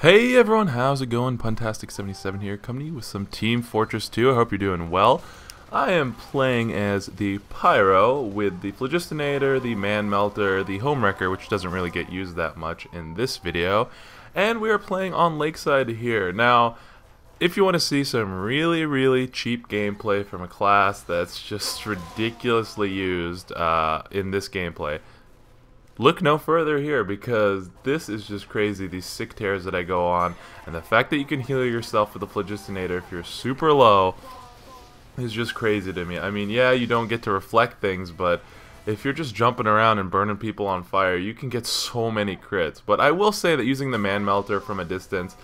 Hey everyone, how's it going? Puntastic77 here, coming to you with some Team Fortress 2. I hope you're doing well. I am playing as the Pyro with the Phlogistinator, the Man Melter, the Homewrecker, which doesn't really get used that much in this video. And we are playing on Lakeside here. Now, if you want to see some really cheap gameplay from a class that's just ridiculously used in this gameplay, look no further here, because this is just crazy, these sick tears that I go on, and the fact that you can heal yourself with the Phlogistinator if you're super low is just crazy to me. I mean, yeah, you don't get to reflect things, but if you're just jumping around and burning people on fire, you can get so many crits. But I will say that using the Man Melter from a distance,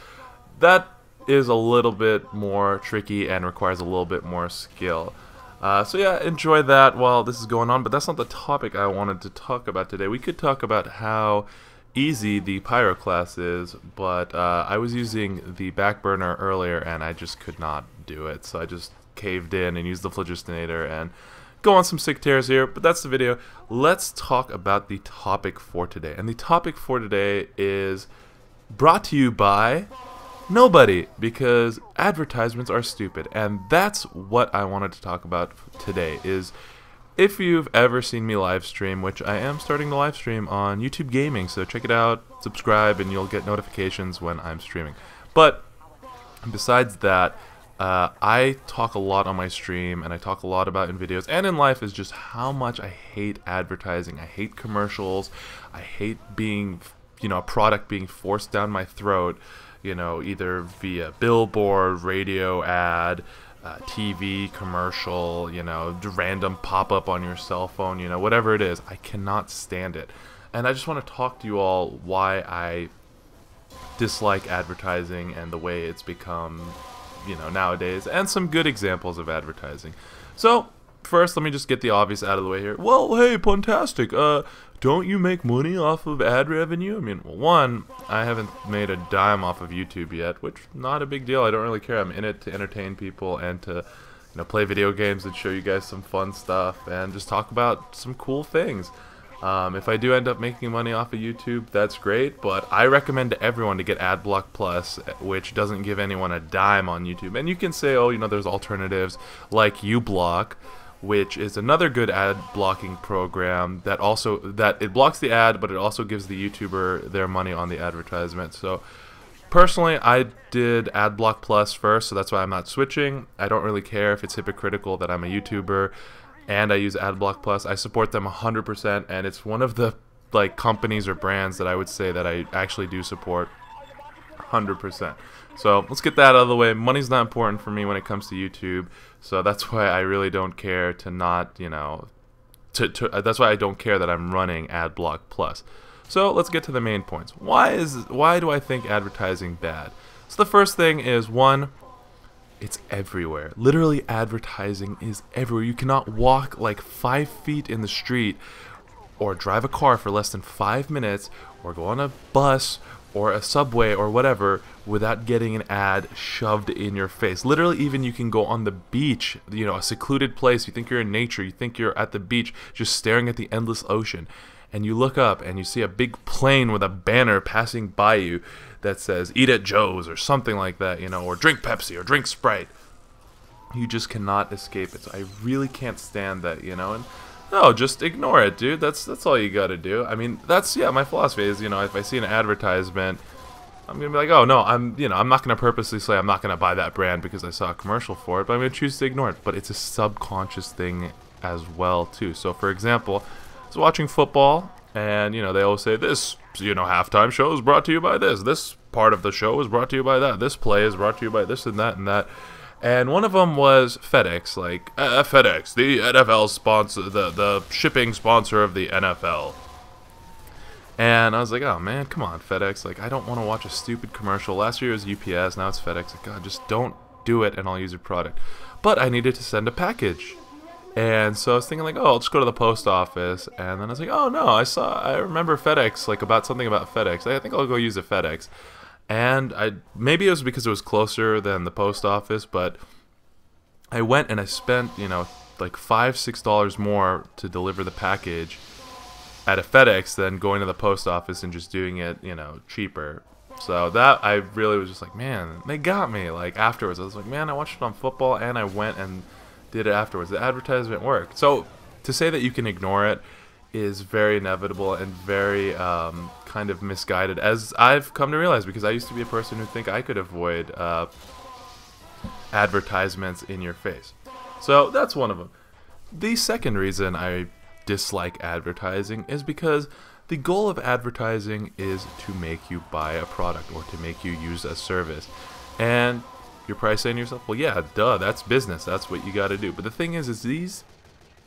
that is a little bit more tricky and requires a little bit more skill. So yeah, enjoy that while this is going on, but that's not the topic I wanted to talk about today. We could talk about how easy the Pyro class is, but I was using the back burner earlier and I just could not do it, so I just caved in and used the Phlogistinator and go on some sick tears here, but that's the video. Let's talk about the topic for today, and the topic for today is brought to you by nobody, because advertisements are stupid. And that's what I wanted to talk about today. Is if you've ever seen me live stream, which I am starting to live stream on YouTube Gaming, so check it out, subscribe, and you'll get notifications when I'm streaming. But besides that, I talk a lot on my stream, and I talk a lot about in videos and in life, is just how much I hate advertising. I hate commercials. I hate being, a product being forced down my throat, either via billboard, radio ad, TV commercial, random pop-up on your cell phone, whatever it is. I cannot stand it. And I just want to talk to you all why I dislike advertising and the way it's become, nowadays, and some good examples of advertising. So, first, let me just get the obvious out of the way here. Well, hey, Puntastic, don't you make money off of ad revenue? I mean, well, one, I haven't made a dime off of YouTube yet, which, not a big deal. I don't really care. I'm in it to entertain people and to, play video games and show you guys some fun stuff and just talk about some cool things. If I do end up making money off of YouTube, that's great, but I recommend to everyone to get AdBlock Plus, which doesn't give anyone a dime on YouTube. And you can say, oh, there's alternatives like uBlock, which is another good ad blocking program that it blocks the ad, but it also gives the YouTuber their money on the advertisement. So personally, I did AdBlock Plus first, so that's why I'm not switching. I don't really care if it's hypocritical that I'm a YouTuber and I use AdBlock Plus. I support them 100%, and it's one of the companies or brands that I would say that I actually do support 100%. So let's get that out of the way. Money's not important for me when it comes to YouTube, so that's why I really don't care to not, that's why I don't care that I'm running AdBlock Plus. So let's get to the main points. Why do I think advertising bad? So the first thing is, one, it's everywhere. Literally, advertising is everywhere. You cannot walk 5 feet in the street or drive a car for less than 5 minutes or go on a bus or a subway or whatever without getting an ad shoved in your face. Literally, even you can go on the beach, a secluded place. You think you're in nature. You think you're at the beach just staring at the endless ocean. And you look up and you see a big plane with a banner passing by you that says, "Eat at Joe's," or something like that, or drink Pepsi or drink Sprite. You just cannot escape it. So I really can't stand that, and no, just ignore it, dude. That's all you gotta do. I mean, my philosophy is, if I see an advertisement, I'm gonna be like, oh no, I'm not gonna purposely say I'm not gonna buy that brand because I saw a commercial for it, but I'm gonna choose to ignore it. But it's a subconscious thing as well, too. So, for example, I was watching football, and they always say this, halftime show is brought to you by this. This part of the show is brought to you by that. This play is brought to you by this and that and that. And one of them was FedEx, FedEx, the NFL sponsor, the shipping sponsor of the NFL. And I was like, oh man, come on, FedEx. I don't want to watch a stupid commercial. Last year it was UPS, now it's FedEx. God, just don't do it and I'll use your product. But I needed to send a package. And so I was thinking oh, I'll just go to the post office. And then I was like, oh no, I remember FedEx, about something about FedEx. I think I'll go use a FedEx. And maybe it was because it was closer than the post office, but I went and I spent, $5, $6 more to deliver the package at a FedEx than going to the post office and just doing it, cheaper. So that, I really was just like, man, they got me. Like afterwards, I was like, man, I watched it on football, and I went and did it afterwards. The advertisement worked. So to say that you can ignore it is very inevitable and very kind of misguided, as I've come to realize, because I used to be a person who think I could avoid advertisements in your face. So that's one of them. The second reason I dislike advertising is because the goal of advertising is to make you buy a product or to make you use a service. And you're probably saying to yourself, well, yeah, duh, that's business. That's what you got to do. But the thing is these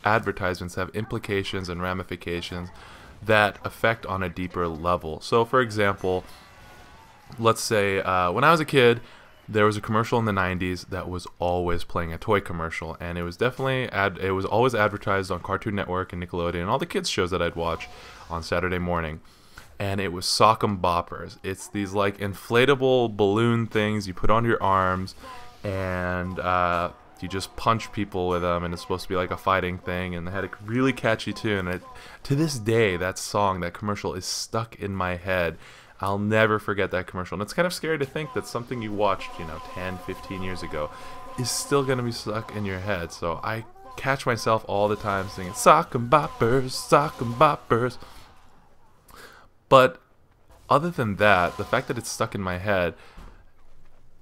advertisements have implications and ramifications that affect on a deeper level. So, for example, let's say when I was a kid, there was a commercial in the 90s that was always playing, a toy commercial, and it was definitely it was always advertised on Cartoon Network and Nickelodeon and all the kids shows that I'd watch on Saturday morning. And it was Sock'em Boppers. It's these like inflatable balloon things you put on your arms, and you just punch people with them, and it's supposed to be like a fighting thing, and they had a really catchy tune. And to this day, that song, that commercial is stuck in my head. I'll never forget that commercial. And it's kind of scary to think that something you watched, 10, 15 years ago is still going to be stuck in your head. So I catch myself all the time singing, Sock'em Boppers, Sock'em Boppers. But other than that, the fact that it's stuck in my head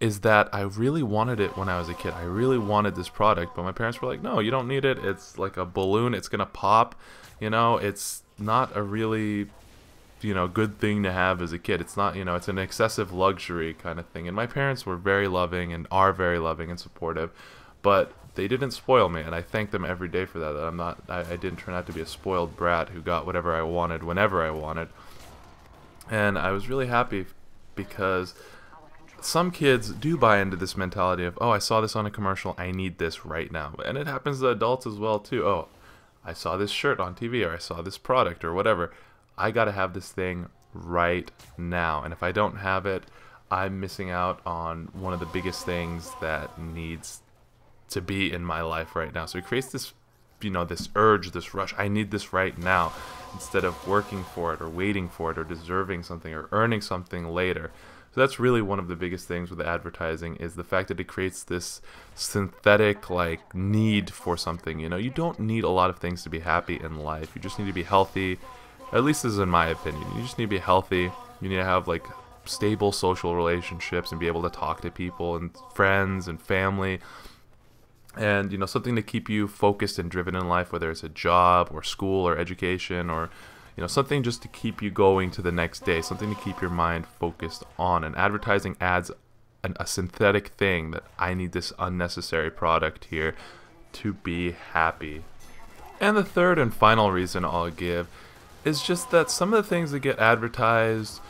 is that I really wanted it when I was a kid. I really wanted this product, but my parents were like, no, you don't need it. It's like a balloon. It's going to pop. It's not a really good thing to have as a kid. It's not, it's an excessive luxury kind of thing. And my parents were very loving and are very loving and supportive, but they didn't spoil me, and I thank them every day for that. I didn't turn out to be a spoiled brat who got whatever I wanted whenever I wanted. And I was really happy because some kids do buy into this mentality of, oh, I saw this on a commercial, I need this right now. And it happens to adults as well too. Oh, I saw this shirt on TV, or I saw this product or whatever. I gotta have this thing right now, and if I don't have it, I'm missing out on one of the biggest things that needs to be in my life right now. So it creates this, this urge, this rush. I need this right now, instead of working for it or waiting for it or deserving something or earning something later. So that's really one of the biggest things with advertising, is the fact that it creates this synthetic like need for something. You don't need a lot of things to be happy in life. You just need to be healthy. At least this is in my opinion. You just need to be healthy. You need to have like stable social relationships and be able to talk to people and friends and family. And something to keep you focused and driven in life, whether it's a job or school or education, or something just to keep you going to the next day, something to keep your mind focused on. And advertising adds a synthetic thing that I need this unnecessary product here to be happy. And the third and final reason I'll give is just that some of the things that get advertised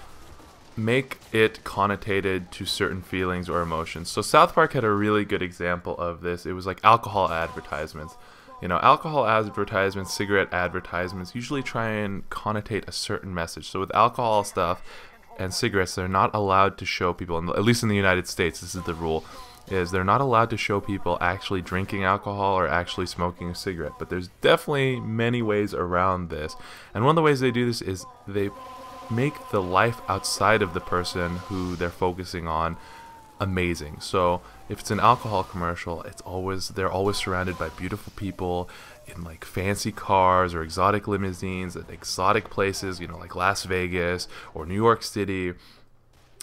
make it connotated to certain feelings or emotions. So South Park had a really good example of this. It was like alcohol advertisements. Alcohol advertisements, cigarette advertisements usually try and connotate a certain message. So with alcohol stuff and cigarettes, they're not allowed to show people, at least in the United States, this is the rule, is they're not allowed to show people actually drinking alcohol or actually smoking a cigarette. But there's definitely many ways around this. And one of the ways they do this is they make the life outside of the person who they're focusing on amazing. So if it's an alcohol commercial, they're always surrounded by beautiful people in like fancy cars or exotic limousines at exotic places, like Las Vegas or New York City,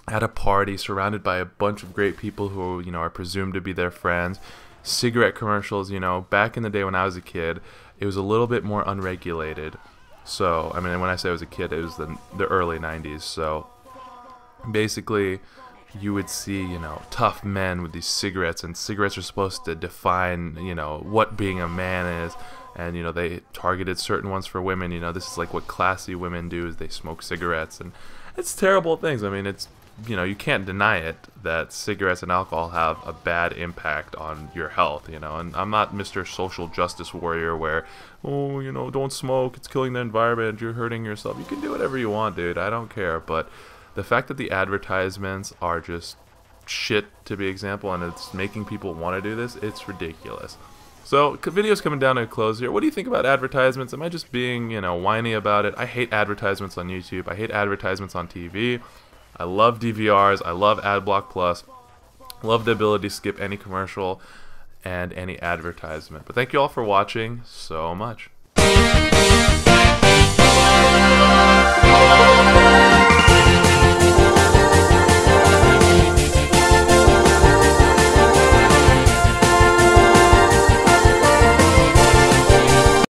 at a party surrounded by a bunch of great people who are presumed to be their friends. Cigarette commercials, back in the day when I was a kid, it was a little bit more unregulated. So I mean, when I say I was a kid, it was the early 90s. So basically you would see tough men with these cigarettes, and cigarettes are supposed to define what being a man is. And they targeted certain ones for women. This is like what classy women do, is they smoke cigarettes, and it's terrible things. I mean, it's you can't deny it that cigarettes and alcohol have a bad impact on your health, and I'm not Mr. Social Justice Warrior where, oh, don't smoke, it's killing the environment, you're hurting yourself. You can do whatever you want, dude, I don't care. But the fact that the advertisements are just shit, to be example, and it's making people want to do this, it's ridiculous. So, video's coming down to a close here. What do you think about advertisements? Am I just being, whiny about it? I hate advertisements on YouTube. I hate advertisements on TV. I love DVRs. I love AdBlock Plus. Love the ability to skip any commercial and any advertisement. But thank you all for watching so much.